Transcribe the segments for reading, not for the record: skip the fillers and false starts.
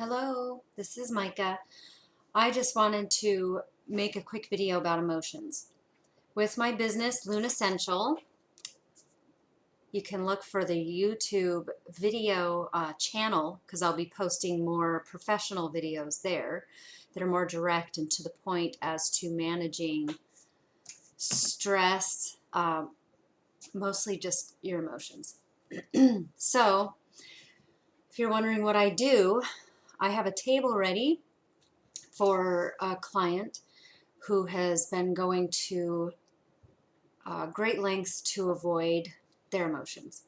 Hello, this is Micah. I just wanted to make a quick video about emotions. With my business, Loon Essential, you can look for the YouTube video channel because I'll be posting more professional videos there that are more direct and to the point as to managing stress, mostly just your emotions. So, if you're wondering what I do, I have a table ready for a client who has been going to great lengths to avoid their emotions.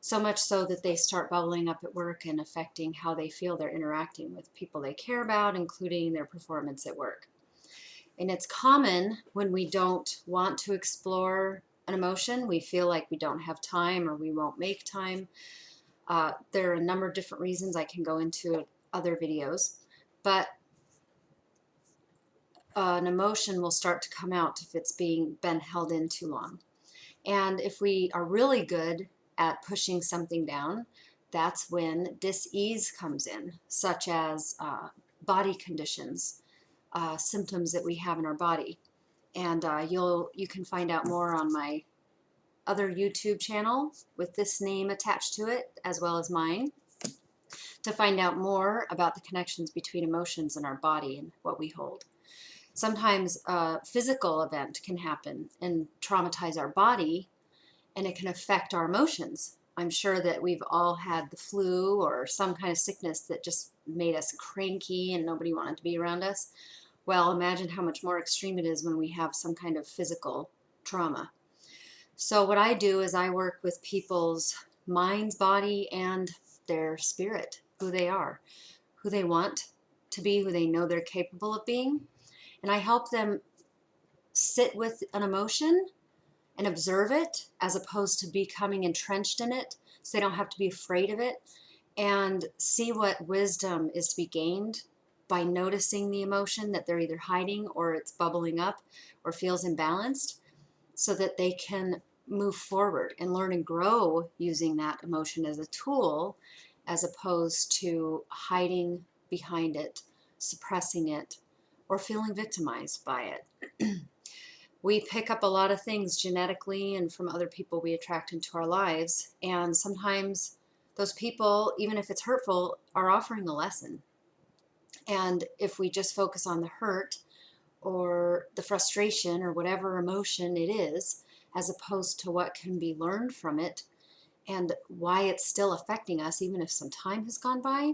So much so that they start bubbling up at work and affecting how they feel they're interacting with people they care about, including their performance at work. And it's common when we don't want to explore an emotion, we feel like we don't have time or we won't make time. There are a number of different reasons I can go into other videos, but an emotion will start to come out if it's been held in too long. And if we are really good at pushing something down, that's when dis-ease comes in, such as body conditions, symptoms that we have in our body. And you can find out more on my other YouTube channel with this name attached to it, as well as mine, to find out more about the connections between emotions and our body and what we hold. Sometimes a physical event can happen and traumatize our body, and it can affect our emotions. I'm sure that we've all had the flu or some kind of sickness that just made us cranky and nobody wanted to be around us. Well, imagine how much more extreme it is when we have some kind of physical trauma. So what I do is I work with people's minds, body, and their spirit, who they are, who they want to be, who they know they're capable of being. And I help them sit with an emotion and observe it as opposed to becoming entrenched in it, so they don't have to be afraid of it, and see what wisdom is to be gained by noticing the emotion that they're either hiding or it's bubbling up or feels imbalanced, so that they can move forward and learn and grow using that emotion as a tool as opposed to hiding behind it, suppressing it, or feeling victimized by it. We pick up a lot of things genetically and from other people we attract into our lives, and sometimes those people, even if it's hurtful, are offering a lesson. And if we just focus on the hurt or the frustration or whatever emotion it is, as opposed to what can be learned from it and why it's still affecting us even if some time has gone by,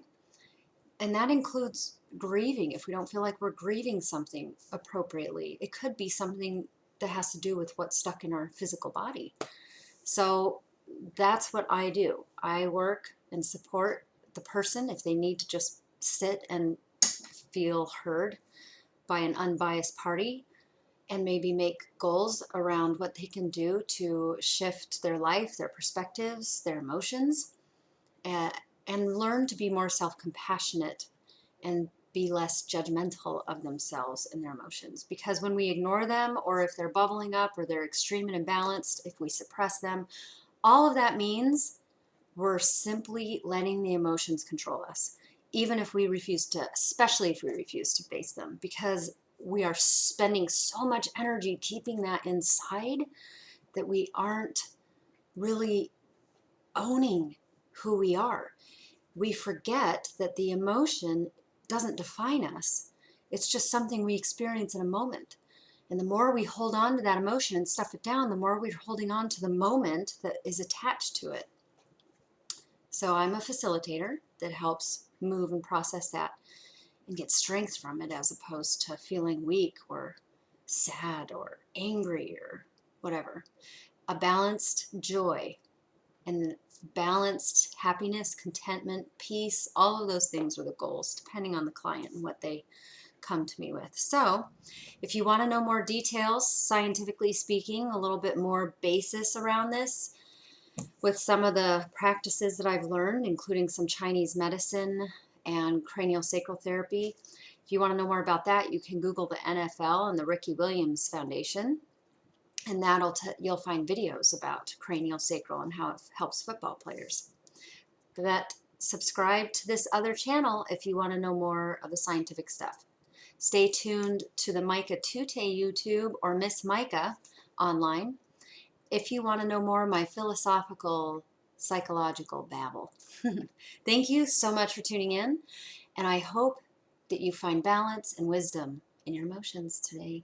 and that includes grieving. If we don't feel like we're grieving something appropriately, it could be something that has to do with what's stuck in our physical body. So that's what I do. I work and support the person if they need to just sit and feel heard by an unbiased party, and maybe make goals around what they can do to shift their life, their perspectives, their emotions, and learn to be more self-compassionate and be less judgmental of themselves and their emotions. Because when we ignore them, or if they're bubbling up or they're extreme and imbalanced, if we suppress them, all of that means we're simply letting the emotions control us, even if we refuse to, especially if we refuse to face them, because we are spending so much energy keeping that inside that we aren't really owning who we are. We forget that the emotion doesn't define us. It's just something we experience in a moment. And the more we hold on to that emotion and stuff it down, the more we're holding on to the moment that is attached to it. So I'm a facilitator that helps move and process that and get strength from it, as opposed to feeling weak or sad or angry or whatever. A balanced joy and balanced happiness, contentment, peace, all of those things are the goals, depending on the client and what they come to me with. So if you want to know more details, scientifically speaking, a little bit more basis around this with some of the practices that I've learned, including some Chinese medicine and craniosacral therapy, if you want to know more about that, you can Google the NFL and the Ricky Williams Foundation, and you'll find videos about craniosacral and how it helps football players. But subscribe to this other channel if you want to know more of the scientific stuff. Stay tuned to the Micah Tute YouTube or Miss Micah online if you want to know more of my philosophical, psychological babble. Thank you so much for tuning in, and I hope that you find balance and wisdom in your emotions today.